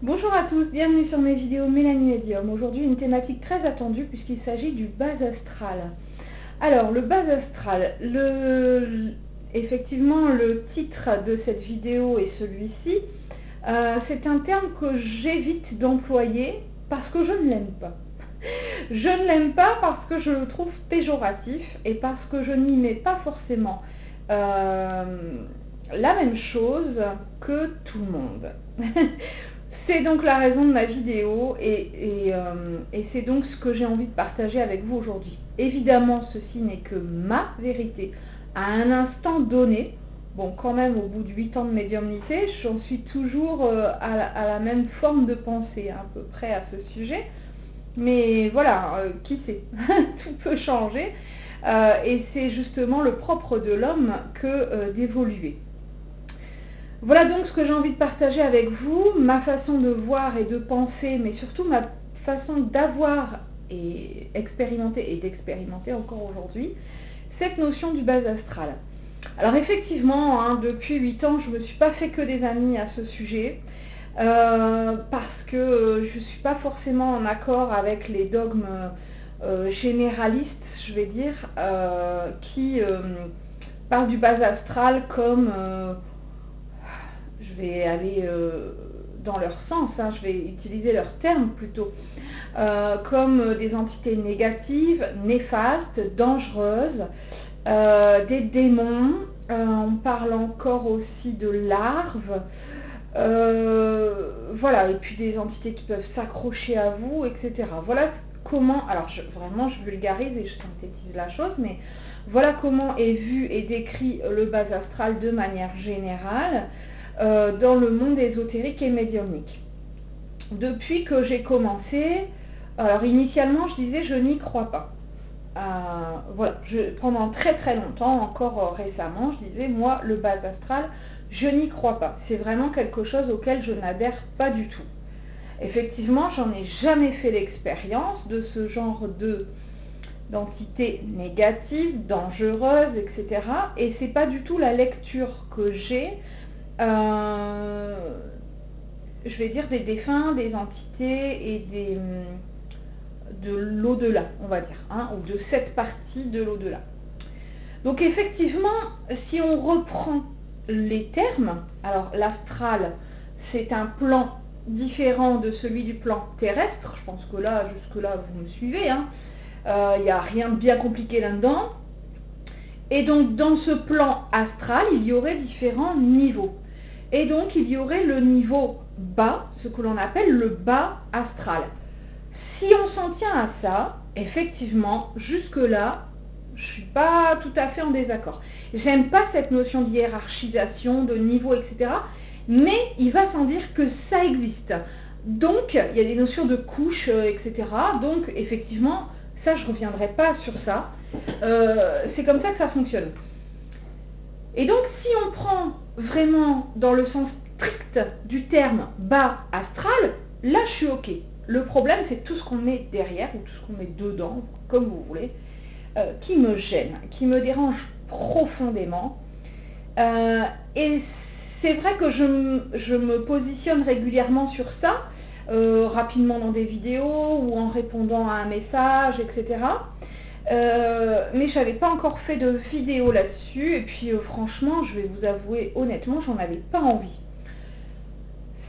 Bonjour à tous, bienvenue sur mes vidéos Mélanie Medium. Aujourd'hui une thématique très attendue puisqu'il s'agit du bas astral. Alors le bas astral, effectivement le titre de cette vidéo est celui-ci. C'est un terme que j'évite d'employer parce que je ne l'aime pas. Je ne l'aime pas parce que je le trouve péjoratif et parce que je n'y mets pas forcément la même chose que tout le monde. C'est donc la raison de ma vidéo et c'est donc ce que j'ai envie de partager avec vous aujourd'hui. Évidemment, ceci n'est que ma vérité à un instant donné. Bon, quand même, au bout de 8 ans de médiumnité, j'en suis toujours à la même forme de pensée, à peu près à ce sujet. Mais voilà, qui sait, tout peut changer. Et c'est justement le propre de l'homme que d'évoluer. Voilà donc ce que j'ai envie de partager avec vous, ma façon de voir et de penser, mais surtout ma façon d'avoir et d'expérimenter encore aujourd'hui cette notion du bas astral. Alors effectivement, hein, depuis 8 ans, je ne me suis pas fait que des amis à ce sujet, parce que je ne suis pas forcément en accord avec les dogmes généralistes, je vais dire, qui parlent du bas astral comme... je vais aller dans leur sens, hein, je vais utiliser leurs termes plutôt, comme des entités négatives, néfastes, dangereuses, des démons, on parle encore aussi de larves, voilà, et puis des entités qui peuvent s'accrocher à vous, etc. Voilà comment, alors vraiment je vulgarise et je synthétise la chose, mais voilà comment est vu et décrit le bas astral de manière générale dans le monde ésotérique et médiumnique. Depuis que j'ai commencé, alors initialement je disais je n'y crois pas. Voilà, pendant très très longtemps, encore récemment, je disais moi le bas astral, je n'y crois pas. C'est vraiment quelque chose auquel je n'adhère pas du tout. Effectivement, j'en ai jamais fait l'expérience de ce genre d'entités négatives, dangereuses, etc. Et c'est pas du tout la lecture que j'ai. Je vais dire des défunts, des entités et de l'au-delà, on va dire, hein, ou de cette partie de l'au-delà. Donc effectivement, si on reprend les termes, alors l'astral, c'est un plan différent de celui du plan terrestre, je pense que là, jusque-là, vous me suivez, hein. Il n'y a rien de bien compliqué là-dedans. Et donc dans ce plan astral, il y aurait différents niveaux. Et donc il y aurait le niveau bas, ce que l'on appelle le bas astral. Si on s'en tient à ça, effectivement, jusque-là, je ne suis pas tout à fait en désaccord. J'aime pas cette notion de hiérarchisation, de niveau, etc. Mais il va sans dire que ça existe. Donc, il y a des notions de couches, etc. Donc, effectivement, ça, je ne reviendrai pas sur ça. C'est comme ça que ça fonctionne. Et donc, si on prend vraiment dans le sens strict du terme bas astral, là, je suis OK. Le problème, c'est tout ce qu'on met derrière, ou tout ce qu'on met dedans, comme vous voulez, qui me gêne, qui me dérange profondément. Et c'est vrai que je me positionne régulièrement sur ça, rapidement dans des vidéos ou en répondant à un message, etc. Mais je n'avais pas encore fait de vidéo là-dessus, et puis franchement, je vais vous avouer honnêtement, j'en avais pas envie.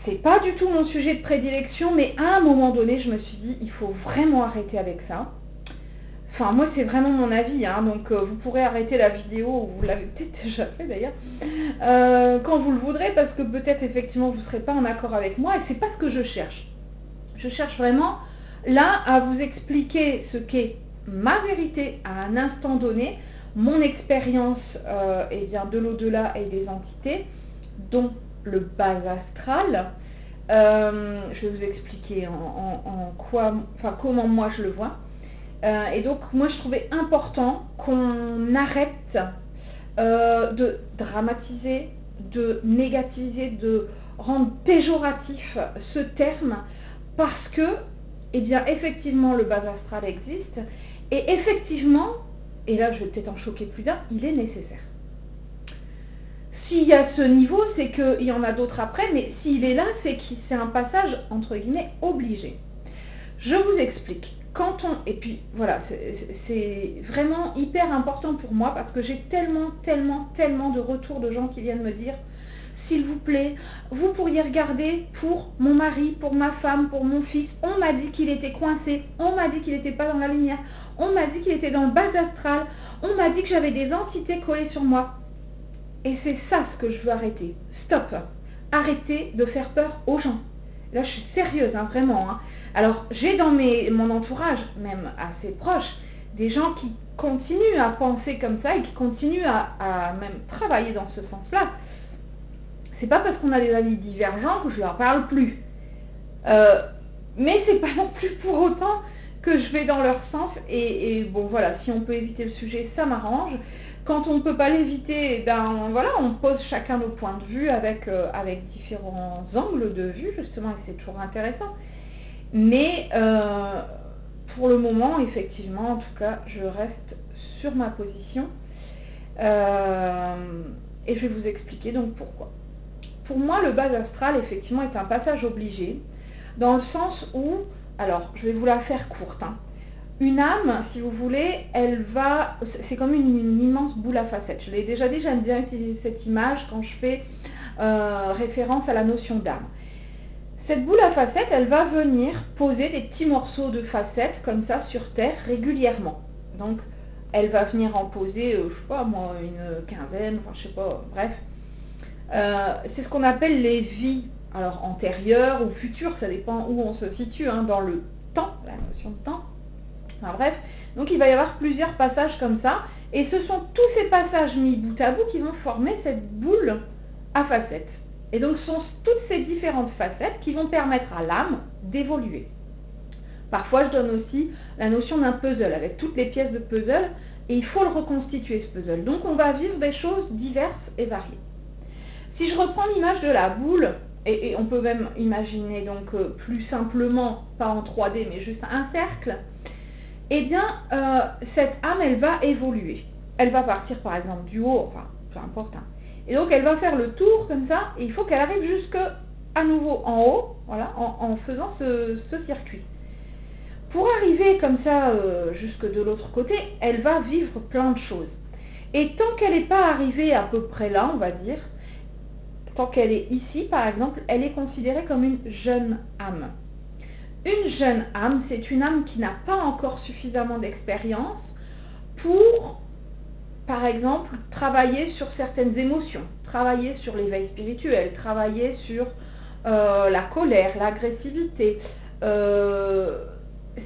C'est pas du tout mon sujet de prédilection, mais à un moment donné, je me suis dit, il faut vraiment arrêter avec ça. Enfin, moi, c'est vraiment mon avis, hein, donc vous pourrez arrêter la vidéo, vous l'avez peut-être déjà fait d'ailleurs, quand vous le voudrez, parce que peut-être effectivement vous ne serez pas en accord avec moi, et c'est pas ce que je cherche. Je cherche vraiment là à vous expliquer ce qu'est ma vérité à un instant donné, mon expérience eh bien, de l'au-delà et des entités, dont le bas astral. Je vais vous expliquer comment moi je le vois. Et donc moi je trouvais important qu'on arrête de dramatiser, de négativiser, de rendre péjoratif ce terme, parce que, eh bien, effectivement, le bas astral existe, et effectivement, et là je vais peut-être en choquer plus d'un, il est nécessaire. S'il y a ce niveau, c'est qu'il y en a d'autres après, mais s'il est là, c'est que c'est un passage, entre guillemets, obligé. Je vous explique. Et puis voilà, c'est vraiment hyper important pour moi parce que j'ai tellement de retours de gens qui viennent me dire s'il vous plaît, vous pourriez regarder pour mon mari, pour ma femme, pour mon fils. On m'a dit qu'il était coincé, on m'a dit qu'il n'était pas dans la lumière, on m'a dit qu'il était dans le bas astral, on m'a dit que j'avais des entités collées sur moi. Et c'est ça ce que je veux arrêter. Stop. Arrêtez de faire peur aux gens. Là, je suis sérieuse, hein, vraiment. Hein. Alors, j'ai dans mon entourage, même assez proche, des gens qui continuent à penser comme ça et qui continuent à même travailler dans ce sens-là. C'est pas parce qu'on a des avis divergents que je leur parle plus. Mais c'est pas non plus pour autant que je vais dans leur sens. Et bon, voilà, si on peut éviter le sujet, ça m'arrange. Quand on ne peut pas l'éviter, ben voilà, on pose chacun nos points de vue avec différents angles de vue, justement, et c'est toujours intéressant. Mais pour le moment, effectivement, en tout cas, je reste sur ma position. Et je vais vous expliquer donc pourquoi. Pour moi, le bas astral, effectivement, est un passage obligé, dans le sens où, alors, je vais vous la faire courte, hein. Une âme, si vous voulez, c'est comme une immense boule à facettes. Je l'ai déjà dit, j'aime bien utiliser cette image quand je fais référence à la notion d'âme. Cette boule à facettes, elle va venir poser des petits morceaux de facettes comme ça sur Terre régulièrement. Donc, elle va venir en poser, je sais pas moi, une quinzaine, enfin je sais pas, bref. C'est ce qu'on appelle les vies, alors antérieures ou futures, ça dépend où on se situe, hein, dans le temps, la notion de temps. Enfin, bref, donc il va y avoir plusieurs passages comme ça, et ce sont tous ces passages mis bout à bout qui vont former cette boule à facettes. Et donc ce sont toutes ces différentes facettes qui vont permettre à l'âme d'évoluer. Parfois je donne aussi la notion d'un puzzle, avec toutes les pièces de puzzle, et il faut le reconstituer ce puzzle. Donc on va vivre des choses diverses et variées. Si je reprends l'image de la boule, et on peut même imaginer donc plus simplement, pas en 3D, mais juste un cercle, eh bien, cette âme, elle va évoluer. Elle va partir, par exemple, du haut, enfin, peu importe. Hein. Et donc, elle va faire le tour, comme ça, et il faut qu'elle arrive jusque à nouveau en haut, voilà, en faisant ce circuit. Pour arriver comme ça, jusque de l'autre côté, elle va vivre plein de choses. Et tant qu'elle n'est pas arrivée à peu près là, on va dire, tant qu'elle est ici, par exemple, elle est considérée comme une jeune âme. Une jeune âme, c'est une âme qui n'a pas encore suffisamment d'expérience pour, par exemple, travailler sur certaines émotions, travailler sur l'éveil spirituel, travailler sur la colère, l'agressivité.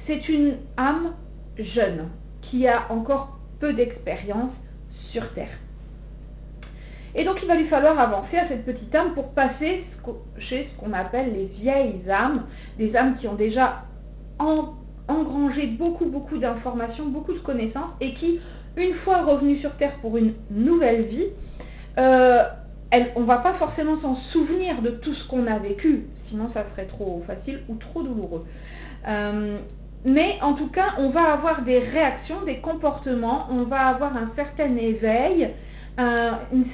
C'est une âme jeune qui a encore peu d'expérience sur Terre. Et donc il va lui falloir avancer à cette petite âme pour passer chez ce qu'on appelle les vieilles âmes, des âmes qui ont déjà engrangé beaucoup d'informations, beaucoup de connaissances, et qui, une fois revenues sur Terre pour une nouvelle vie, on ne va pas forcément s'en souvenir de tout ce qu'on a vécu, sinon ça serait trop facile ou trop douloureux. Mais en tout cas, on va avoir des réactions, des comportements, on va avoir un certain éveil, une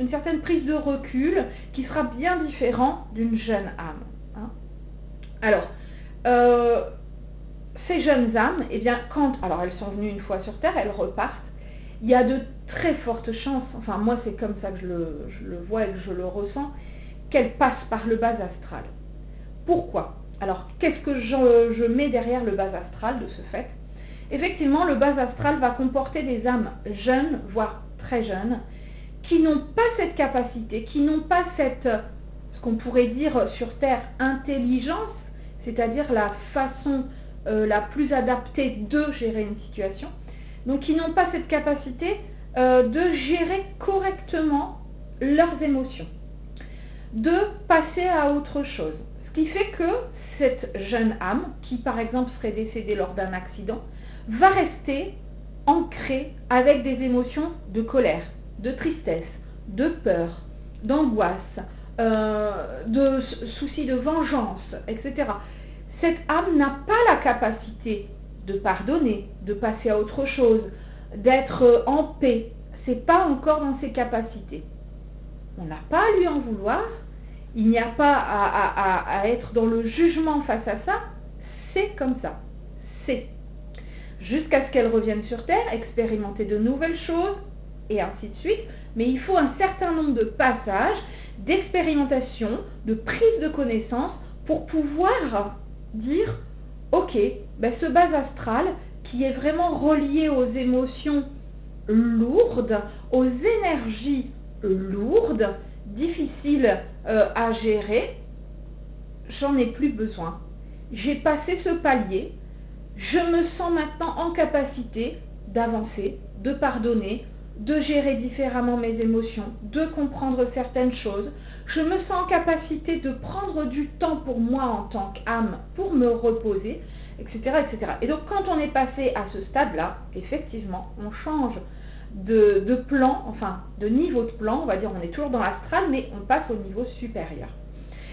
certaine prise de recul qui sera bien différent d'une jeune âme. Hein. Alors, ces jeunes âmes, eh bien, alors elles sont venues une fois sur Terre, elles repartent, il y a de très fortes chances, enfin moi c'est comme ça que je le vois et que je le ressens, qu'elles passent par le bas astral. Pourquoi ? Alors, qu'est-ce que je mets derrière le bas astral de ce fait ? Effectivement, le bas astral va comporter des âmes jeunes, voire très jeunes, qui n'ont pas cette capacité, qui n'ont pas ce qu'on pourrait dire sur Terre, intelligence, c'est-à-dire la façon la plus adaptée de gérer une situation, donc qui n'ont pas cette capacité de gérer correctement leurs émotions, de passer à autre chose. Ce qui fait que cette jeune âme, qui par exemple serait décédée lors d'un accident, va rester ancrée avec des émotions de colère, de tristesse, de peur, d'angoisse, de soucis de vengeance, etc. Cette âme n'a pas la capacité de pardonner, de passer à autre chose, d'être en paix. C'est pas encore dans ses capacités. on n'a pas à lui en vouloir, il n'y a pas à être dans le jugement face à ça, c'est comme ça, c'est. Jusqu'à ce qu'elle revienne sur Terre, expérimenter de nouvelles choses, et ainsi de suite. Mais il faut un certain nombre de passages, d'expérimentation, de prise de connaissance, pour pouvoir dire, ok, ben ce bas astral, qui est vraiment relié aux émotions lourdes, aux énergies lourdes, difficiles à gérer, j'en ai plus besoin. J'ai passé ce palier, je me sens maintenant en capacité d'avancer, de pardonner, de gérer différemment mes émotions, de comprendre certaines choses. Je me sens en capacité de prendre du temps pour moi en tant qu'âme, pour me reposer, etc., etc. Et donc quand on est passé à ce stade-là, effectivement, on change de plan, enfin de niveau de plan, on va dire, on est toujours dans l'astral, mais on passe au niveau supérieur.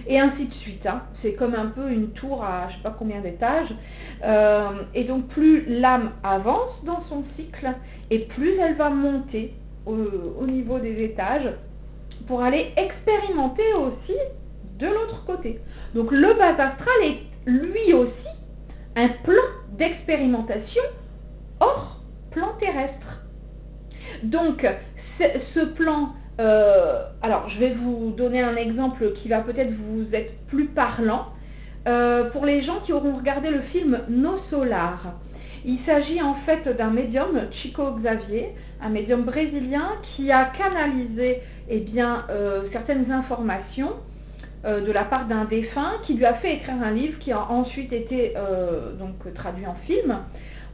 Et ainsi de suite, hein. C'est comme un peu une tour à je ne sais pas combien d'étages, et donc plus l'âme avance dans son cycle, et plus elle va monter au niveau des étages, pour aller expérimenter aussi de l'autre côté. Donc le bas astral est lui aussi un plan d'expérimentation hors plan terrestre. Donc ce plan, alors je vais vous donner un exemple qui va peut-être vous être plus parlant, pour les gens qui auront regardé le film No Solar. Il s'agit en fait d'un médium, Chico Xavier, un médium brésilien qui a canalisé certaines informations de la part d'un défunt, qui lui a fait écrire un livre qui a ensuite été donc traduit en film.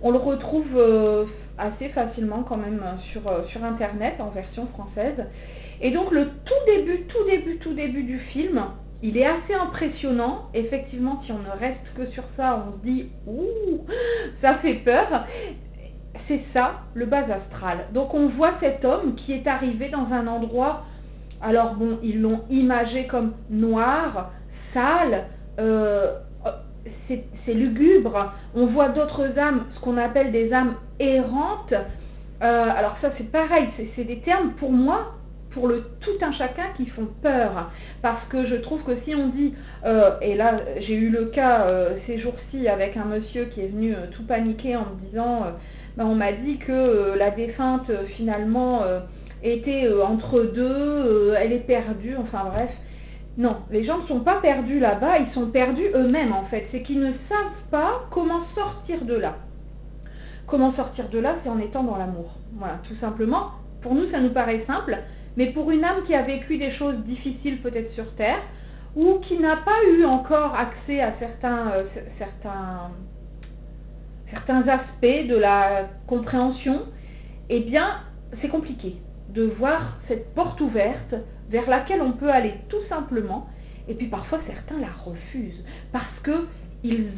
On le retrouve assez facilement quand même sur internet en version française. Et donc le tout début du film, il est assez impressionnant. Effectivement, si on ne reste que sur ça, on se dit ouh, ça fait peur. C'est ça, le bas astral. Donc on voit cet homme qui est arrivé dans un endroit, alors bon, ils l'ont imagé comme noir, sale, c'est lugubre. On voit d'autres âmes, ce qu'on appelle des âmes errantes. Alors ça c'est pareil, c'est des termes pour moi, pour le tout un chacun, qui font peur. Parce que je trouve que si on dit, et là j'ai eu le cas ces jours-ci avec un monsieur qui est venu tout paniquer en me disant, on m'a dit que la défunte finalement était entre deux, elle est perdue, enfin bref. Non, les gens ne sont pas perdus là-bas, ils sont perdus eux-mêmes en fait. C'est qu'ils ne savent pas comment sortir de là. Comment sortir de là, c'est en étant dans l'amour. Voilà, tout simplement. Pour nous, ça nous paraît simple, mais pour une âme qui a vécu des choses difficiles peut-être sur Terre, ou qui n'a pas eu encore accès à certains aspects de la compréhension, eh bien, c'est compliqué de voir cette porte ouverte vers laquelle on peut aller tout simplement. Et puis parfois certains la refusent parce que ils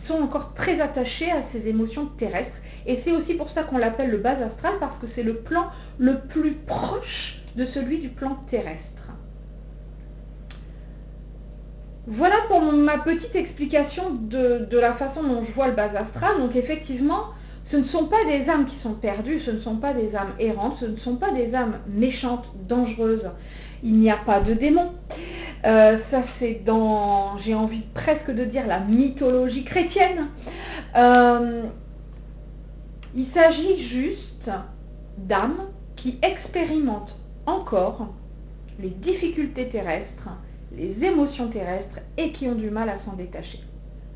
sont encore très attachés à ces émotions terrestres. Et c'est aussi pour ça qu'on l'appelle le bas astral, parce que c'est le plan le plus proche de celui du plan terrestre. Voilà pour ma petite explication de la façon dont je vois le bas astral. Donc effectivement, ce ne sont pas des âmes qui sont perdues, ce ne sont pas des âmes errantes, ce ne sont pas des âmes méchantes, dangereuses. Il n'y a pas de démons. Ça c'est dans, j'ai envie presque de dire, la mythologie chrétienne. Il s'agit juste d'âmes qui expérimentent encore les difficultés terrestres, les émotions terrestres, et qui ont du mal à s'en détacher.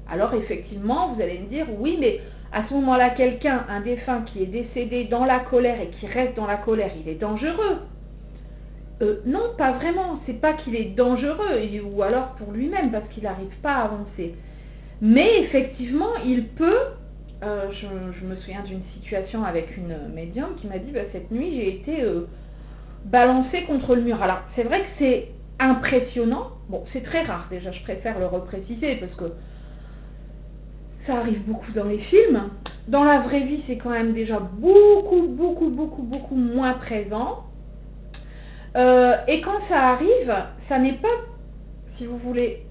Alors effectivement, vous allez me dire, oui, mais à ce moment-là, quelqu'un, un défunt qui est décédé dans la colère et qui reste dans la colère, il est dangereux. Non, pas vraiment. C'est pas qu'il est dangereux, ou alors pour lui-même, parce qu'il n'arrive pas à avancer. Mais effectivement, il peut... je me souviens d'une situation avec une médium qui m'a dit, cette nuit, j'ai été balancée contre le mur. Alors, c'est vrai que c'est impressionnant. Bon, c'est très rare, déjà, je préfère le repréciser, parce que ça arrive beaucoup dans les films. Dans la vraie vie, c'est quand même déjà beaucoup moins présent. Et quand ça arrive, ça n'est pas, si vous voulez,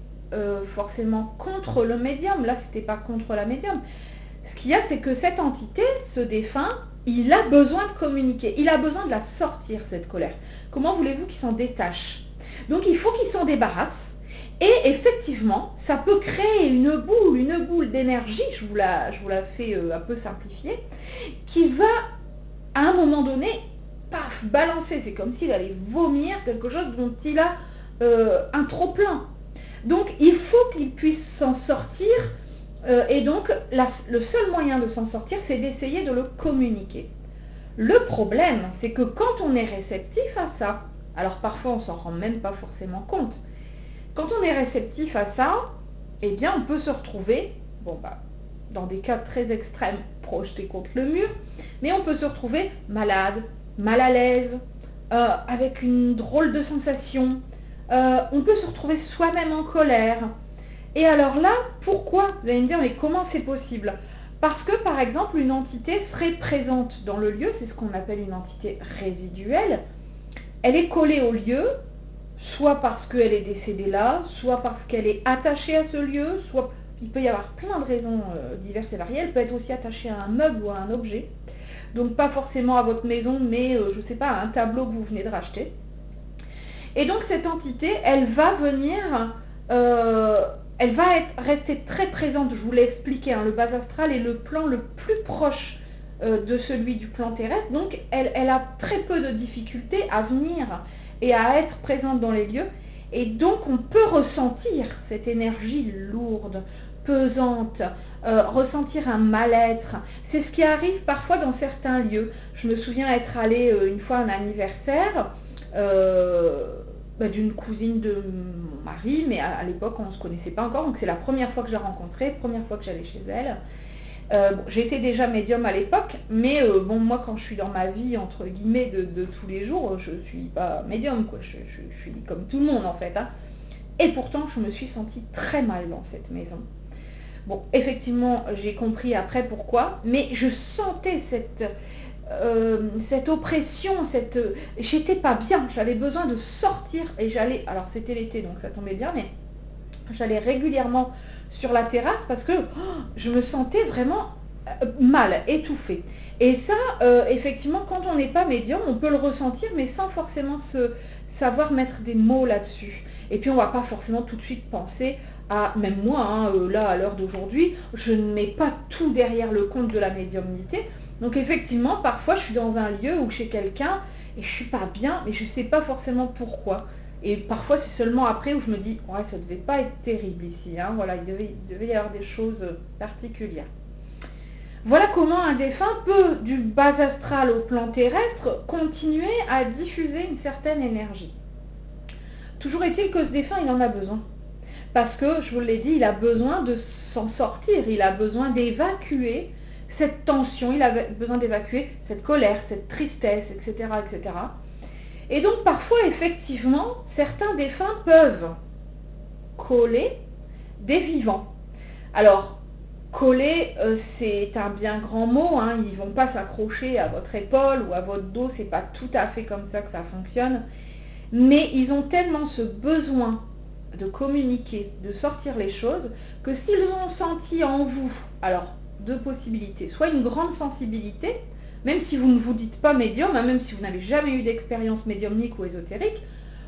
forcément contre le médium. Là, c'était pas contre la médium. Ce qu'il y a, c'est que cette entité, ce défunt, il a besoin de communiquer, il a besoin de la sortir, cette colère. Comment voulez-vous qu'il s'en détache? Donc il faut qu'il s'en débarrasse, et effectivement, ça peut créer une boule d'énergie, je vous la fais un peu simplifier, qui va, à un moment donné, paf, balancer, c'est comme s'il allait vomir quelque chose dont il a un trop-plein. Donc il faut qu'il puisse s'en sortir, et donc le seul moyen de s'en sortir, c'est d'essayer de le communiquer. Le problème, c'est que quand on est réceptif à ça, alors parfois on s'en rend même pas forcément compte, quand on est réceptif à ça, eh bien on peut se retrouver, bon bah, dans des cas très extrêmes, projeté contre le mur, mais on peut se retrouver malade, mal à l'aise, avec une drôle de sensation, on peut se retrouver soi-même en colère. Et alors là, pourquoi? Vous allez me dire, mais comment c'est possible? Parce que par exemple, une entité serait présente dans le lieu, c'est ce qu'on appelle une entité résiduelle, elle est collée au lieu, soit parce qu'elle est décédée là, soit parce qu'elle est attachée à ce lieu, soit il peut y avoir plein de raisons diverses et variées, elle peut être aussi attachée à un meuble ou à un objet, donc pas forcément à votre maison, mais je ne sais pas, à un tableau que vous venez de racheter. Et donc cette entité, elle va venir, elle va rester très présente, je vous l'ai expliqué, hein, le bas astral est le plan le plus proche de celui du plan terrestre, donc elle a très peu de difficultés à venir et à être présente dans les lieux, et donc on peut ressentir cette énergie lourde, pesante, ressentir un mal-être. C'est ce qui arrive parfois dans certains lieux. Je me souviens être allée une fois à un anniversaire d'une cousine de mon mari, mais à l'époque on ne se connaissait pas encore, donc c'est la première fois que je l'ai rencontrée, première fois que j'allais chez elle. J'étais déjà médium à l'époque, mais bon, moi quand je suis dans ma vie entre guillemets de tous les jours, je suis pas médium, quoi. Je suis comme tout le monde en fait, hein. Et pourtant je me suis sentie très mal dans cette maison. Bon, effectivement j'ai compris après pourquoi, mais je sentais cette oppression, j'étais pas bien, j'avais besoin de sortir, et j'allais, alors c'était l'été donc ça tombait bien, mais j'allais régulièrement sur la terrasse parce que je me sentais vraiment mal, étouffée. Et ça, effectivement, quand on n'est pas médium, on peut le ressentir, mais sans forcément savoir mettre des mots là-dessus. Et puis on va pas forcément tout de suite penser à, même moi, hein, là à l'heure d'aujourd'hui, je ne mets pas tout derrière le compte de la médiumnité. Donc effectivement, parfois je suis dans un lieu ou chez quelqu'un et je suis pas bien, mais je sais pas forcément pourquoi. Et parfois c'est seulement après où je me dis, ouais, ça devait pas être terrible ici, hein, voilà, il devait y avoir des choses particulières. Voilà comment un défunt peut, du bas astral au plan terrestre, continuer à diffuser une certaine énergie. Toujours est-il que ce défunt, il en a besoin. Parce que, je vous l'ai dit, il a besoin de s'en sortir, il a besoin d'évacuer cette tension, il a besoin d'évacuer cette colère, cette tristesse, etc., etc. Et donc parfois, effectivement, certains défunts peuvent coller des vivants. Alors, coller, c'est un bien grand mot, hein, ils ne vont pas s'accrocher à votre épaule ou à votre dos, c'est pas tout à fait comme ça que ça fonctionne, mais ils ont tellement ce besoin de communiquer, de sortir les choses, que s'ils ont senti en vous, alors, deux possibilités, soit une grande sensibilité, même si vous ne vous dites pas médium, hein, même si vous n'avez jamais eu d'expérience médiumnique ou ésotérique,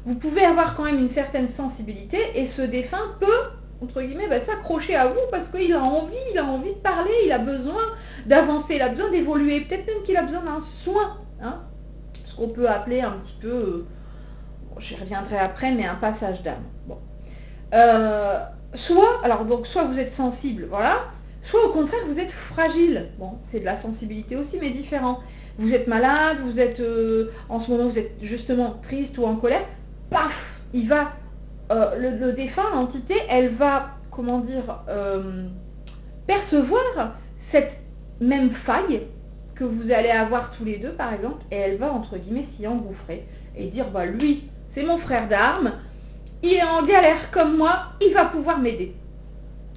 vous pouvez avoir quand même une certaine sensibilité, et ce défunt peut, entre guillemets, s'accrocher à vous parce qu'il a envie de parler, il a besoin d'avancer, il a besoin d'évoluer, peut-être même qu'il a besoin d'un soin, hein, ce qu'on peut appeler un petit peu, j'y reviendrai après, mais un passage d'âme. Bon. Soit vous êtes sensible, voilà, soit au contraire vous êtes fragile. Bon, c'est de la sensibilité aussi, mais différent. Vous êtes malade, vous êtes en ce moment vous êtes justement triste ou en colère, paf, il va le défunt, l'entité, elle va, comment dire, percevoir cette même faille que vous allez avoir tous les deux par exemple, et elle va entre guillemets s'y engouffrer et dire, bah lui c'est mon frère d'armes, il est en galère comme moi, il va pouvoir m'aider.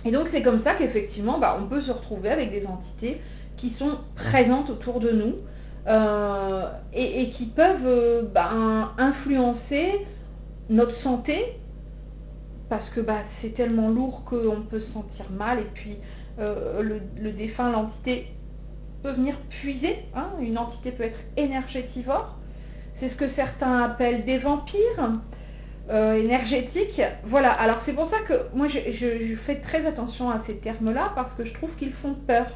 Et donc c'est comme ça qu'effectivement on peut se retrouver avec des entités qui sont présentes autour de nous et qui peuvent influencer notre santé, parce que c'est tellement lourd qu'on peut se sentir mal, et puis le défunt, l'entité, peut venir puiser, hein, une entité peut être énergétivore, c'est ce que certains appellent des vampires énergétiques. Voilà, alors c'est pour ça que moi je fais très attention à ces termes-là, parce que je trouve qu'ils font peur.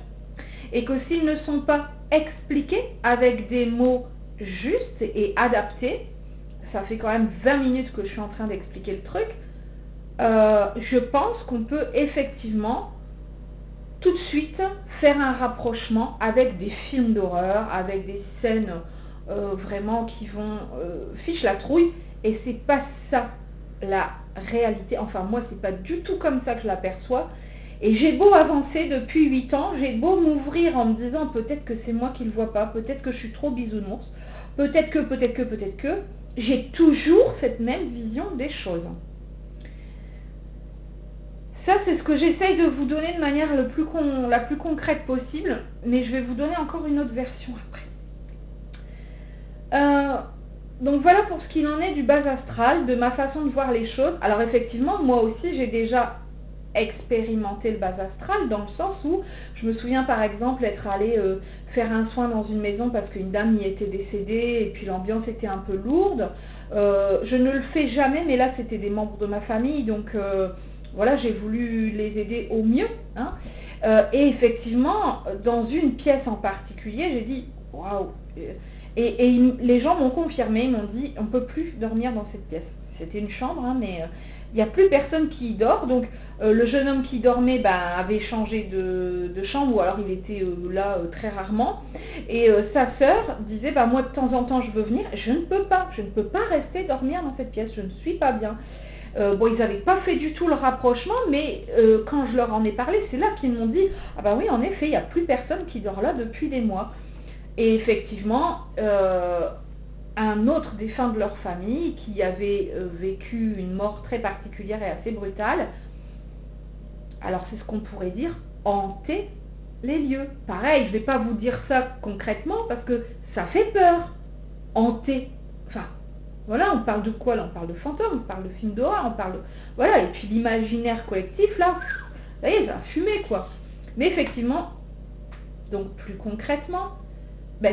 Et que s'ils ne sont pas expliqués avec des mots justes et adaptés, ça fait quand même 20 minutes que je suis en train d'expliquer le truc, je pense qu'on peut effectivement tout de suite faire un rapprochement avec des films d'horreur, avec des scènes vraiment qui vont fiche la trouille, et c'est pas ça la réalité. Enfin, moi c'est pas du tout comme ça que je l'aperçois. Et j'ai beau avancer depuis 8 ans, j'ai beau m'ouvrir en me disant peut-être que c'est moi qui le vois pas, peut-être que je suis trop bisounours, peut-être que, j'ai toujours cette même vision des choses. Ça, c'est ce que j'essaye de vous donner de manière la plus concrète possible, mais je vais vous donner encore une autre version après. Donc voilà pour ce qu'il en est du bas astral, de ma façon de voir les choses. Alors effectivement, moi aussi, j'ai déjà expérimenter le bas astral, dans le sens où je me souviens par exemple être allée faire un soin dans une maison parce qu'une dame y était décédée et puis l'ambiance était un peu lourde. Je ne le fais jamais, mais là c'était des membres de ma famille, donc voilà, j'ai voulu les aider au mieux, hein. Et effectivement, dans une pièce en particulier, j'ai dit waouh, et les gens m'ont confirmé, ils m'ont dit on ne peut plus dormir dans cette pièce. C'était une chambre, hein, mais il n'y a plus personne qui y dort. Donc le jeune homme qui dormait avait changé de chambre, ou alors il était là très rarement. Et sa sœur disait moi de temps en temps je veux venir, je ne peux pas rester dormir dans cette pièce, je ne suis pas bien. Bon, ils n'avaient pas fait du tout le rapprochement, mais quand je leur en ai parlé, c'est là qu'ils m'ont dit ah bah oui, en effet, il n'y a plus personne qui dort là depuis des mois. Et effectivement, un autre défunt de leur famille qui avait vécu une mort très particulière et assez brutale, alors c'est ce qu'on pourrait dire hanter les lieux. Pareil, je ne vais pas vous dire ça concrètement parce que ça fait peur. Hanter, enfin voilà, on parle de quoi là? On parle de fantômes, on parle de films d'horreur, on parle de... Voilà, et puis l'imaginaire collectif là, ça y est, ça a fumé quoi. Mais effectivement, donc plus concrètement,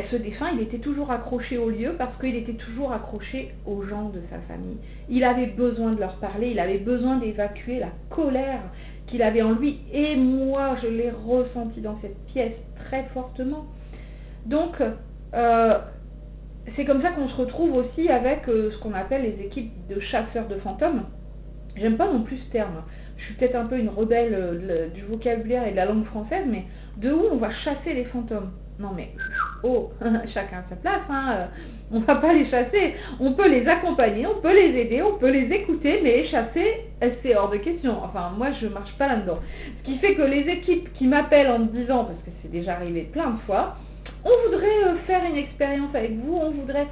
ce défunt, il était toujours accroché au lieu parce qu'il était toujours accroché aux gens de sa famille. Il avait besoin de leur parler, il avait besoin d'évacuer la colère qu'il avait en lui. Et moi, je l'ai ressenti dans cette pièce très fortement. Donc, c'est comme ça qu'on se retrouve aussi avec ce qu'on appelle les équipes de chasseurs de fantômes. J'aime pas non plus ce terme. Je suis peut-être un peu une rebelle du vocabulaire et de la langue française, mais de où on va chasser les fantômes? Non mais, oh, chacun à sa place, hein. On va pas les chasser, on peut les accompagner, on peut les aider, on peut les écouter, mais les chasser, c'est hors de question. Enfin, moi je marche pas là-dedans. Ce qui fait que les équipes qui m'appellent en me disant, parce que c'est déjà arrivé plein de fois, on voudrait faire une expérience avec vous, on voudrait,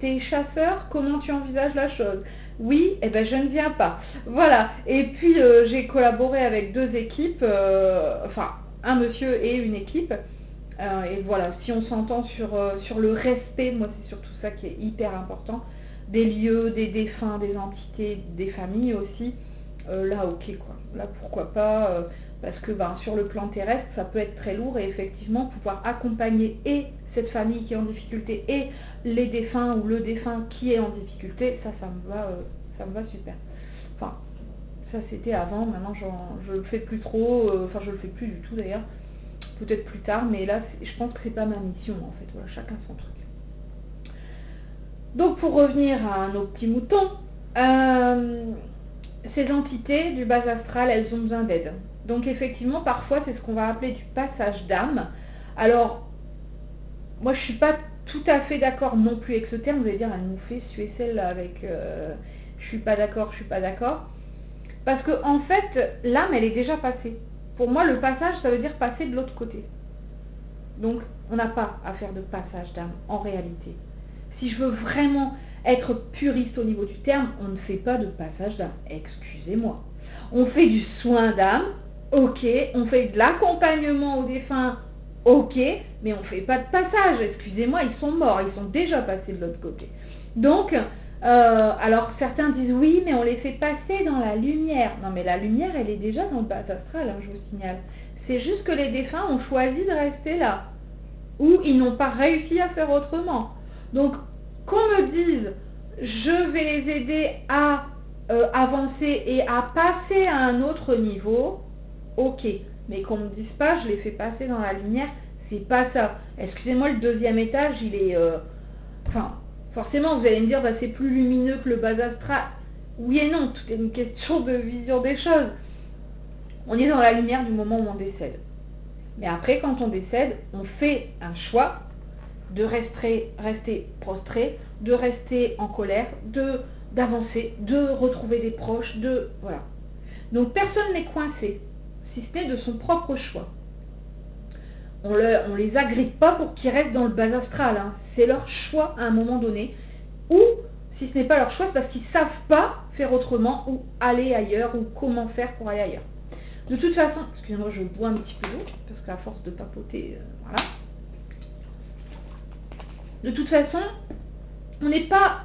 t'es chasseur, comment tu envisages la chose? Oui, eh ben je ne viens pas. Voilà, et puis j'ai collaboré avec 2 équipes, enfin un monsieur et une équipe. Et voilà, si on s'entend sur le respect, moi c'est surtout ça qui est hyper important, des lieux, des défunts, des entités, des familles aussi, là ok quoi, là pourquoi pas, parce que sur le plan terrestre ça peut être très lourd, et effectivement pouvoir accompagner et cette famille qui est en difficulté et les défunts ou le défunt qui est en difficulté, ça me va super. Enfin, ça c'était avant, maintenant je le fais plus trop, enfin je le fais plus du tout d'ailleurs. Peut-être plus tard, mais là je pense que c'est pas ma mission en fait, voilà, chacun son truc. Donc pour revenir à nos petits moutons, ces entités du bas astral, elles ont besoin d'aide. Donc effectivement parfois c'est ce qu'on va appeler du passage d'âme. Alors moi je suis pas tout à fait d'accord non plus avec ce terme, vous allez dire elle nous fait suer celle-là avec je suis pas d'accord, parce que en fait l'âme elle est déjà passée. Pour moi, le passage, ça veut dire passer de l'autre côté. Donc, on n'a pas à faire de passage d'âme, en réalité. Si je veux vraiment être puriste au niveau du terme, on ne fait pas de passage d'âme. Excusez-moi. On fait du soin d'âme, ok. On fait de l'accompagnement aux défunts, ok. Mais on ne fait pas de passage. Excusez-moi, ils sont morts, ils sont déjà passés de l'autre côté. Donc, alors certains disent oui, mais on les fait passer dans la lumière. Non, mais la lumière, elle est déjà dans le bas astral, hein, je vous signale. C'est juste que les défunts ont choisi de rester là. ou ils n'ont pas réussi à faire autrement. Donc, qu'on me dise, je vais les aider à avancer et à passer à un autre niveau, ok. Mais qu'on me dise pas, je les fais passer dans la lumière, c'est pas ça. Excusez-moi, le deuxième étage, il est... Enfin, forcément, vous allez me dire, bah, c'est plus lumineux que le bas astral. Oui et non, tout est une question de vision des choses. On est dans la lumière du moment où on décède. Mais après, quand on décède, on fait un choix de rester prostré, de rester en colère, d'avancer, de retrouver des proches, voilà. Donc personne n'est coincé, si ce n'est de son propre choix. On les agrippe pas pour qu'ils restent dans le bas astral, hein. C'est leur choix à un moment donné, ou si ce n'est pas leur choix, c'est parce qu'ils savent pas faire autrement, ou aller ailleurs, ou comment faire pour aller ailleurs. De toute façon, excusez-moi, je bois un petit peu d'eau, parce qu'à force de papoter, voilà. De toute façon, on n'est pas,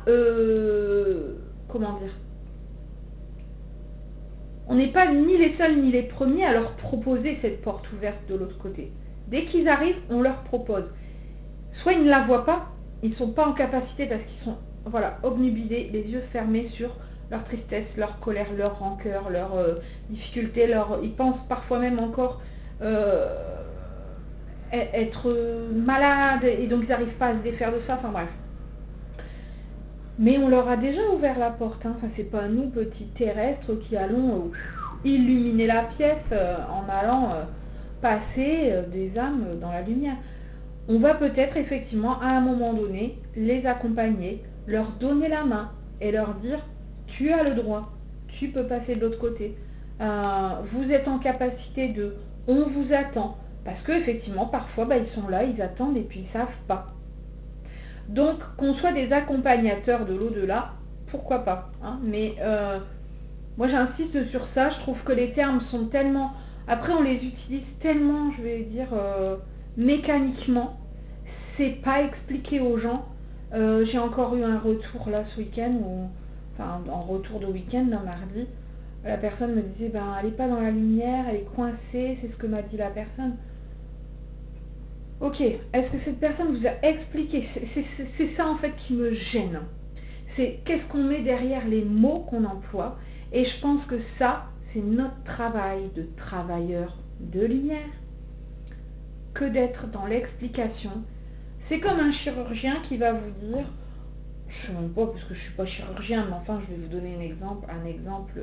comment dire, on n'est pas ni les seuls ni les premiers à leur proposer cette porte ouverte de l'autre côté. Dès qu'ils arrivent, on leur propose. Soit ils ne la voient pas, ils ne sont pas en capacité parce qu'ils sont, voilà, obnubilés, les yeux fermés sur leur tristesse, leur colère, leur rancœur, leur difficulté, ils pensent parfois même encore être malades et donc ils n'arrivent pas à se défaire de ça, enfin bref. Mais on leur a déjà ouvert la porte, hein. Enfin, c'est pas nous, petits terrestres, qui allons illuminer la pièce en allant passer des âmes dans la lumière. On va peut-être effectivement à un moment donné les accompagner, leur donner la main et leur dire tu as le droit, tu peux passer de l'autre côté, vous êtes en capacité de, on vous attend, parce que effectivement parfois ils sont là, ils attendent et puis ils savent pas. Donc qu'on soit des accompagnateurs de l'au-delà, pourquoi pas, hein, mais moi j'insiste sur ça, je trouve que les termes sont tellement, après on les utilise tellement, je vais dire mécaniquement, c'est pas expliqué aux gens. J'ai encore eu un retour là ce week-end, enfin en retour de week-end, là, mardi, la personne me disait ben elle est pas dans la lumière, elle est coincée, c'est ce que m'a dit la personne. Ok, est-ce que cette personne vous a expliqué? C'est ça en fait qui me gêne. C'est qu'est-ce qu'on met derrière les mots qu'on emploie, et je pense que ça, c'est notre travail de travailleur de lumière, que d'être dans l'explication. C'est comme un chirurgien qui va vous dire, je ne sais même pas parce que je ne suis pas chirurgien, mais enfin je vais vous donner un exemple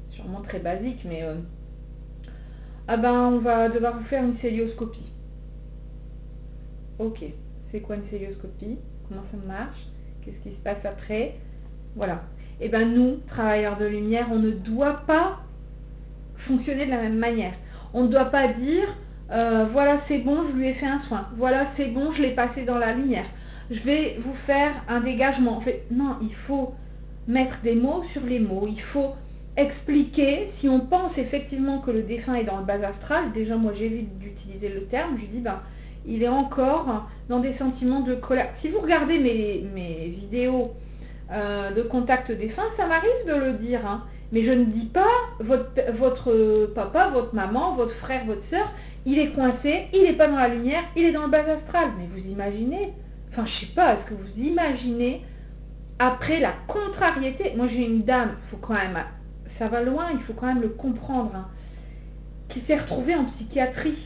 sûrement très basique, mais ah ben on va devoir vous faire une cœlioscopie. Ok, c'est quoi une cœlioscopie? Comment ça marche? Qu'est-ce qui se passe après? Voilà. Et ben nous, travailleurs de lumière, on ne doit pas fonctionner de la même manière. On ne doit pas dire voilà c'est bon, je lui ai fait un soin, voilà c'est bon, je l'ai passé dans la lumière, je vais vous faire un dégagement. En fait, non, il faut mettre des mots sur les mots, il faut expliquer. Si on pense effectivement que le défunt est dans le bas astral, déjà moi j'évite d'utiliser le terme, je dis ben il est encore dans des sentiments de colère. Si vous regardez mes vidéos de contact défunt, ça m'arrive de le dire, hein. Mais je ne dis pas votre papa, votre maman, votre frère, votre soeur, il est coincé, il n'est pas dans la lumière, il est dans le bas astral. Mais vous imaginez, enfin je sais pas, est-ce que vous imaginez après la contrariété? Moi j'ai une dame, faut quand même, ça va loin, il faut quand même le comprendre, hein, qui s'est retrouvée en psychiatrie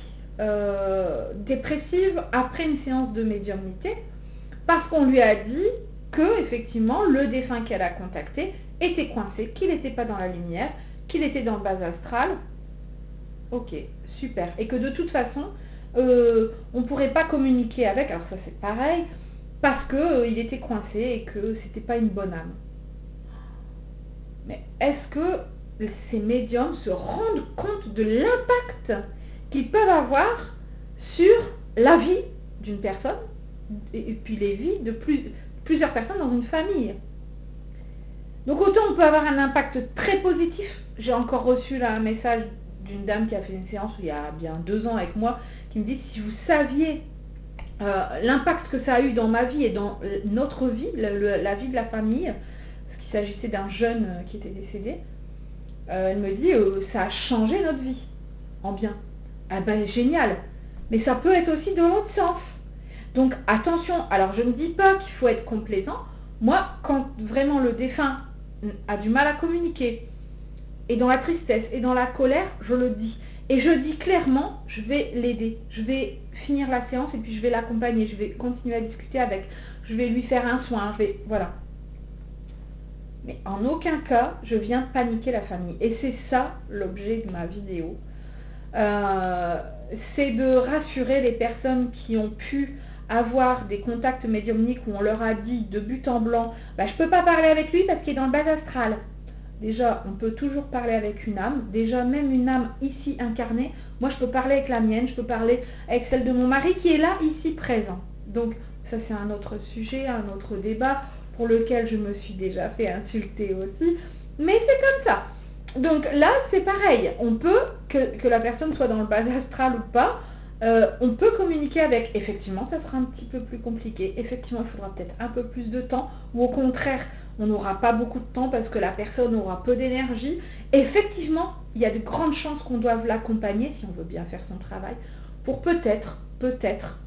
dépressive après une séance de médiumnité parce qu'on lui a dit que effectivement le défunt qu'elle a contacté était coincé, qu'il n'était pas dans la lumière, qu'il était dans le bas astral. Ok, super. Et que de toute façon, on ne pourrait pas communiquer avec, alors ça c'est pareil, parce qu'il était coincé et que c'était pas une bonne âme. Mais est-ce que ces médiums se rendent compte de l'impact qu'ils peuvent avoir sur la vie d'une personne et puis les vies de plusieurs personnes dans une famille? Donc autant on peut avoir un impact très positif. J'ai encore reçu là un message d'une dame qui a fait une séance il y a bien 2 ans avec moi, qui me dit si vous saviez l'impact que ça a eu dans ma vie et dans notre vie, la vie de la famille, parce qu'il s'agissait d'un jeune qui était décédé, elle me dit ça a changé notre vie en bien. Ah ben génial, mais ça peut être aussi dans l'autre sens. Donc attention, alors je ne dis pas qu'il faut être complaisant. Moi, quand vraiment le défunt a du mal à communiquer, et dans la tristesse, et dans la colère, je le dis. Et je dis clairement, je vais l'aider. Je vais finir la séance et puis je vais l'accompagner. Je vais continuer à discuter avec. Je vais lui faire un soin. Voilà. Mais en aucun cas, je viens paniquer la famille. Et c'est ça l'objet de ma vidéo. C'est de rassurer les personnes qui ont pu avoir des contacts médiumniques où on leur a dit de but en blanc, bah, je ne peux pas parler avec lui parce qu'il est dans le bas astral. Déjà, on peut toujours parler avec une âme. Déjà, même une âme ici incarnée, moi je peux parler avec la mienne, je peux parler avec celle de mon mari qui est là, ici présent. Donc ça c'est un autre sujet, un autre débat pour lequel je me suis déjà fait insulter aussi. Mais c'est comme ça. Donc là, c'est pareil. On peut, que la personne soit dans le bas astral ou pas, on peut communiquer avec. Effectivement, ça sera un petit peu plus compliqué. Effectivement, il faudra peut-être un peu plus de temps. Ou au contraire, on n'aura pas beaucoup de temps parce que la personne aura peu d'énergie. Effectivement, il y a de grandes chances qu'on doive l'accompagner, si on veut bien faire son travail, pour peut-être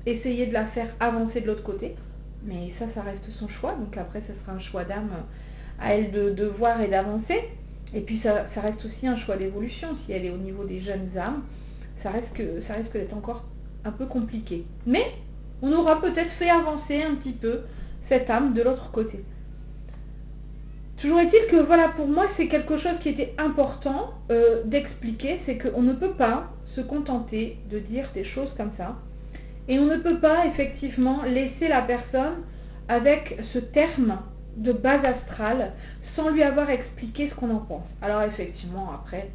essayer de la faire avancer de l'autre côté. Mais ça reste son choix. Donc après, ce sera un choix d'âme à elle de voir et d'avancer. Et puis ça reste aussi un choix d'évolution. Si elle est au niveau des jeunes âmes, ça risque d'être encore un peu compliqué. Mais on aura peut-être fait avancer un petit peu cette âme de l'autre côté. Toujours est-il que voilà, pour moi c'est quelque chose qui était important d'expliquer, c'est qu'on ne peut pas se contenter de dire des choses comme ça. Et on ne peut pas effectivement laisser la personne avec ce terme de base astrale sans lui avoir expliqué ce qu'on en pense. Alors effectivement, après,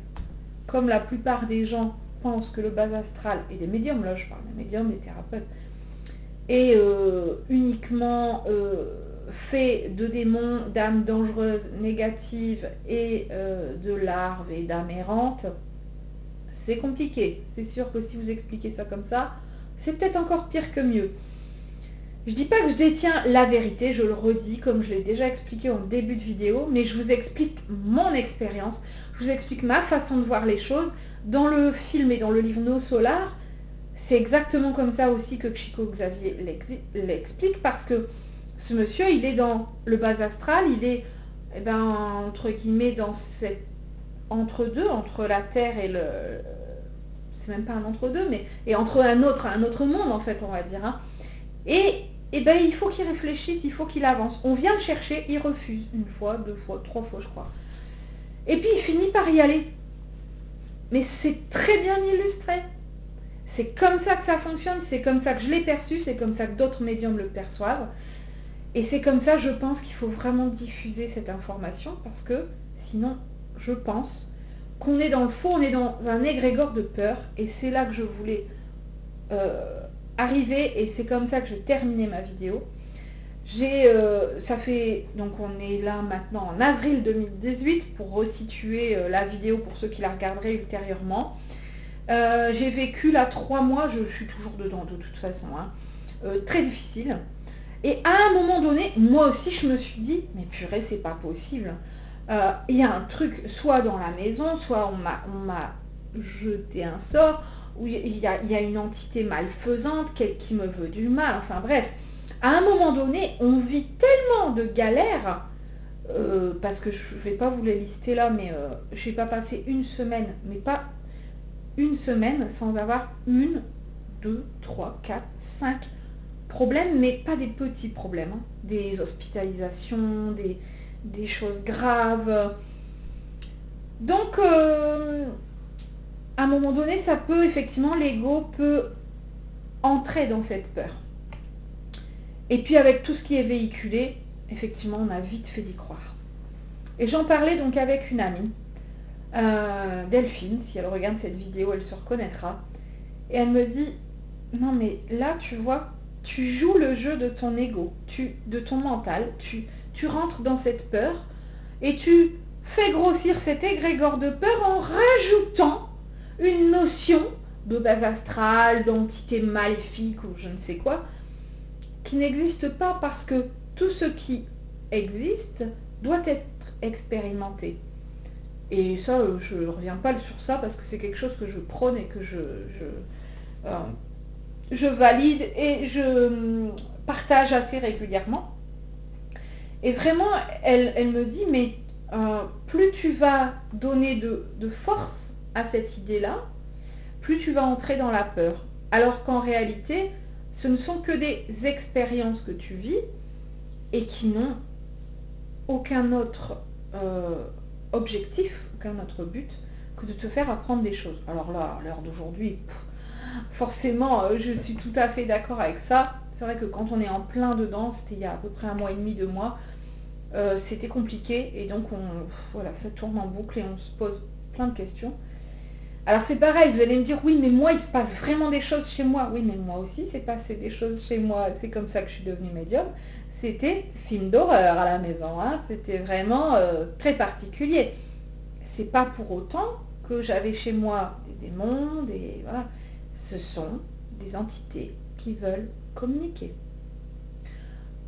comme la plupart des gens pensent que le base astral, et des médiums, là je parle des médiums, des thérapeutes, est uniquement fait de démons, d'âmes dangereuses, négatives et de larves et d'âmes errantes, c'est compliqué. C'est sûr que si vous expliquez ça comme ça, c'est peut-être encore pire que mieux. Je dis pas que je détiens la vérité, je le redis comme je l'ai déjà expliqué en début de vidéo, mais je vous explique mon expérience, je vous explique ma façon de voir les choses. Dans le film et dans le livre Nos Solar, c'est exactement comme ça aussi que Chico Xavier l'explique, parce que ce monsieur, il est dans le bas astral, il est, entre guillemets, dans cet entre-deux, entre la Terre et le... C'est même pas un entre-deux, mais... Et entre un autre monde, en fait, on va dire. Hein. Et il faut qu'il réfléchisse, il faut qu'il avance. On vient le chercher, il refuse. Une fois, deux fois, trois fois, je crois. Et puis, il finit par y aller. Mais c'est très bien illustré. C'est comme ça que ça fonctionne, c'est comme ça que je l'ai perçu, c'est comme ça que d'autres médiums le perçoivent. Et c'est comme ça, je pense qu'il faut vraiment diffuser cette information, parce que sinon, je pense qu'on est dans le faux, on est dans un égrégore de peur, et c'est là que je voulais arriver, et c'est comme ça que j'ai terminé ma vidéo. Ça fait, donc on est là maintenant en avril 2018, pour resituer la vidéo pour ceux qui la regarderaient ultérieurement. J'ai vécu là 3 mois, je suis toujours dedans de toute façon, hein, très difficile. Et à un moment donné, moi aussi je me suis dit, mais purée, c'est pas possible. Il y a un truc, soit dans la maison, soit on m'a jeté un sort, où il y a une entité malfaisante qui me veut du mal, enfin bref. À un moment donné, on vit tellement de galères, parce que je vais pas vous les lister là, mais j'ai pas passé une semaine, mais pas une semaine sans avoir 1, 2, 3, 4, 5 problèmes, mais pas des petits problèmes, hein. Des hospitalisations, des choses graves. Donc, à un moment donné, ça peut, effectivement, l'ego peut entrer dans cette peur. Et puis, avec tout ce qui est véhiculé, effectivement, on a vite fait d'y croire. Et j'en parlais donc avec une amie, Delphine, si elle regarde cette vidéo, elle se reconnaîtra. Et elle me dit, non mais là, tu vois, tu joues le jeu de ton ego, de ton mental, tu rentres dans cette peur et tu fais grossir cet égrégore de peur en rajoutant une notion de base astrale, d'entité maléfique ou je ne sais quoi, qui n'existe pas, parce que tout ce qui existe doit être expérimenté. Et ça, je ne reviens pas sur ça parce que c'est quelque chose que je prône et que je valide et je partage assez régulièrement. Et vraiment, elle me dit, mais plus tu vas donner de force à cette idée-là, plus tu vas entrer dans la peur. Alors qu'en réalité, ce ne sont que des expériences que tu vis et qui n'ont aucun autre objectif, aucun autre but que de te faire apprendre des choses. Alors là, à l'heure d'aujourd'hui, forcément, je suis tout à fait d'accord avec ça. C'est vrai que quand on est en plein dedans, c'était il y a à peu près 1 mois et demi, 2 mois, c'était compliqué et donc voilà, ça tourne en boucle et on se pose plein de questions. Alors c'est pareil, vous allez me dire, oui, mais moi, il se passe vraiment des choses chez moi. Oui, mais moi aussi, c'est passé des choses chez moi. C'est comme ça que je suis devenue médium. C'était film d'horreur à la maison. Hein. C'était vraiment très particulier. C'est pas pour autant que j'avais chez moi des démons, voilà. Ce sont des entités qui veulent communiquer.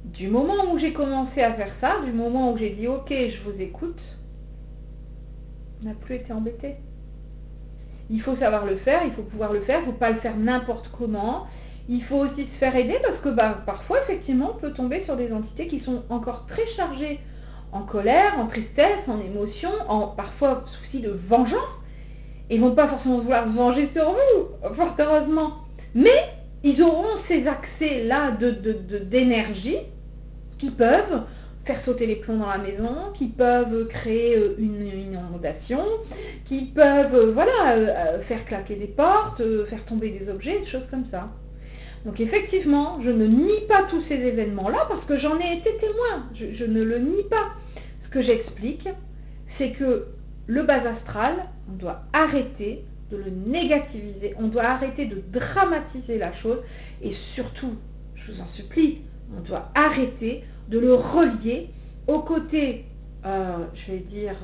Du moment où j'ai commencé à faire ça, du moment où j'ai dit, ok, je vous écoute, on n'a plus été embêté. Il faut savoir le faire, il faut pouvoir le faire, il ne faut pas le faire n'importe comment. Il faut aussi se faire aider parce que parfois, effectivement, on peut tomber sur des entités qui sont encore très chargées en colère, en tristesse, en émotion, en parfois souci de vengeance. Ils ne vont pas forcément vouloir se venger sur vous, fort heureusement. Mais ils auront ces accès-là d'énergie qui peuvent faire sauter les plombs dans la maison, qui peuvent créer une inondation, qui peuvent faire claquer des portes, faire tomber des objets, des choses comme ça. Donc effectivement, je ne nie pas tous ces événements-là parce que j'en ai été témoin, je ne le nie pas. Ce que j'explique, c'est que le bas astral, on doit arrêter de le négativiser, on doit arrêter de dramatiser la chose et surtout, je vous en supplie, on doit arrêter de le relier au côté, je vais dire,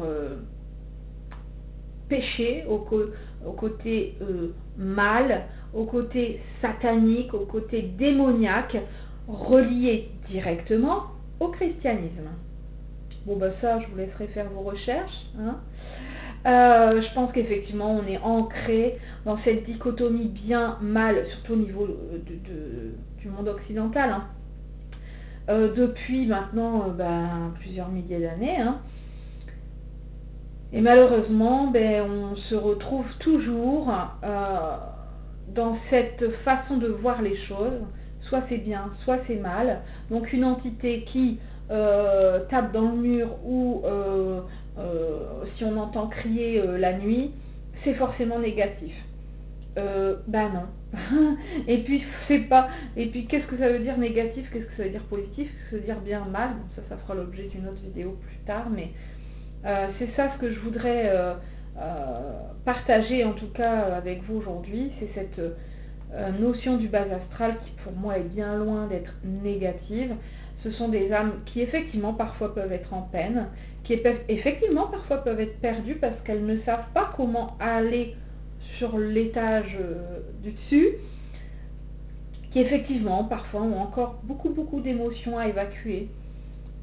péché, au côté mal, au côté satanique, au côté démoniaque, relié directement au christianisme. Bon, ça, je vous laisserai faire vos recherches. Hein. Je pense qu'effectivement, on est ancré dans cette dichotomie bien-mal, surtout au niveau du monde occidental. Hein. Depuis maintenant plusieurs milliers d'années. Hein. Et malheureusement, on se retrouve toujours dans cette façon de voir les choses. Soit c'est bien, soit c'est mal. Donc une entité qui tape dans le mur ou si on entend crier la nuit, c'est forcément négatif. Non. Et puis c'est pas. Et puis qu'est-ce que ça veut dire négatif, qu'est-ce que ça veut dire positif, qu'est-ce que ça veut dire bien, mal. Bon, ça fera l'objet d'une autre vidéo plus tard, mais c'est ça ce que je voudrais partager en tout cas avec vous aujourd'hui, c'est cette notion du bas astral qui pour moi est bien loin d'être négative. Ce sont des âmes qui effectivement parfois peuvent être en peine, qui effectivement parfois peuvent être perdues parce qu'elles ne savent pas comment aller sur l'étage du dessus, qui effectivement parfois ont encore beaucoup d'émotions à évacuer.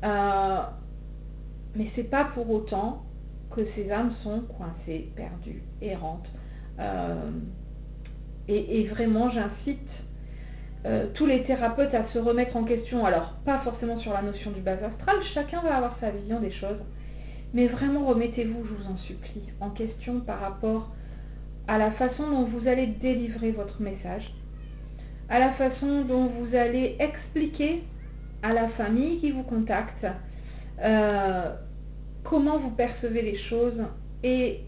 Mais c'est pas pour autant que ces âmes sont coincées, perdues, errantes. Et vraiment, j'incite tous les thérapeutes à se remettre en question. Alors, pas forcément sur la notion du bas astral, chacun va avoir sa vision des choses. Mais vraiment, remettez-vous, je vous en supplie, en question par rapport à la façon dont vous allez délivrer votre message, à la façon dont vous allez expliquer à la famille qui vous contacte comment vous percevez les choses et,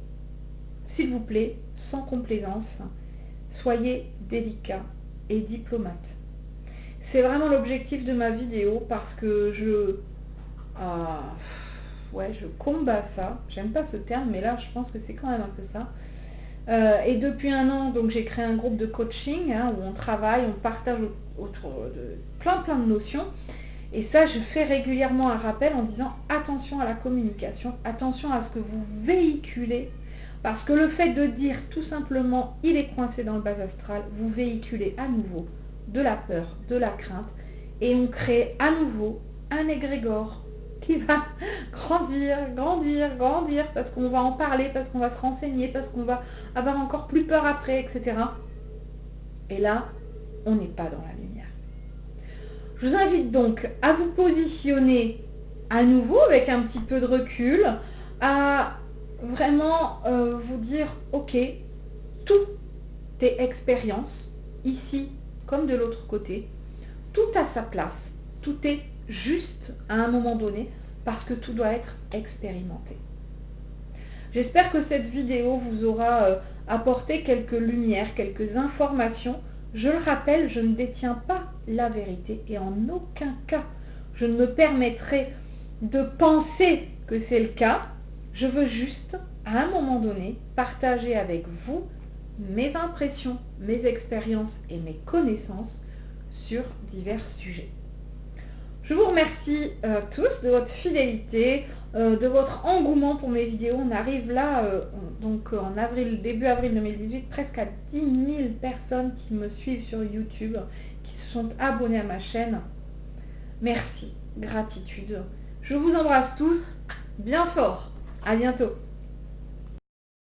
s'il vous plaît, sans complaisance, soyez délicat et diplomate. C'est vraiment l'objectif de ma vidéo parce que je combats ça. J'aime pas ce terme, mais là, je pense que c'est quand même un peu ça. Et depuis 1 an, donc j'ai créé un groupe de coaching où on travaille, on partage autour de plein de notions. Et ça, je fais régulièrement un rappel en disant attention à la communication, attention à ce que vous véhiculez. Parce que le fait de dire tout simplement il est coincé dans le bas astral, vous véhiculez à nouveau de la peur, de la crainte. Et on crée à nouveau un égrégore qui va grandir, parce qu'on va en parler, parce qu'on va se renseigner, parce qu'on va avoir encore plus peur après, etc. Et là, on n'est pas dans la lumière. Je vous invite donc à vous positionner à nouveau avec un petit peu de recul, à vraiment vous dire, ok, tout est expérience, ici comme de l'autre côté, tout a sa place, tout est juste à un moment donné, parce que tout doit être expérimenté. J'espère que cette vidéo vous aura apporté quelques lumières, quelques informations. Je le rappelle, je ne détiens pas la vérité et en aucun cas je ne me permettrai de penser que c'est le cas. Je veux juste, à un moment donné, partager avec vous mes impressions, mes expériences et mes connaissances sur divers sujets. Je vous remercie tous de votre fidélité, de votre engouement pour mes vidéos. On arrive là, donc en avril, début avril 2018, presque à 10 000 personnes qui me suivent sur YouTube, qui se sont abonnées à ma chaîne. Merci, gratitude. Je vous embrasse tous bien fort. À bientôt.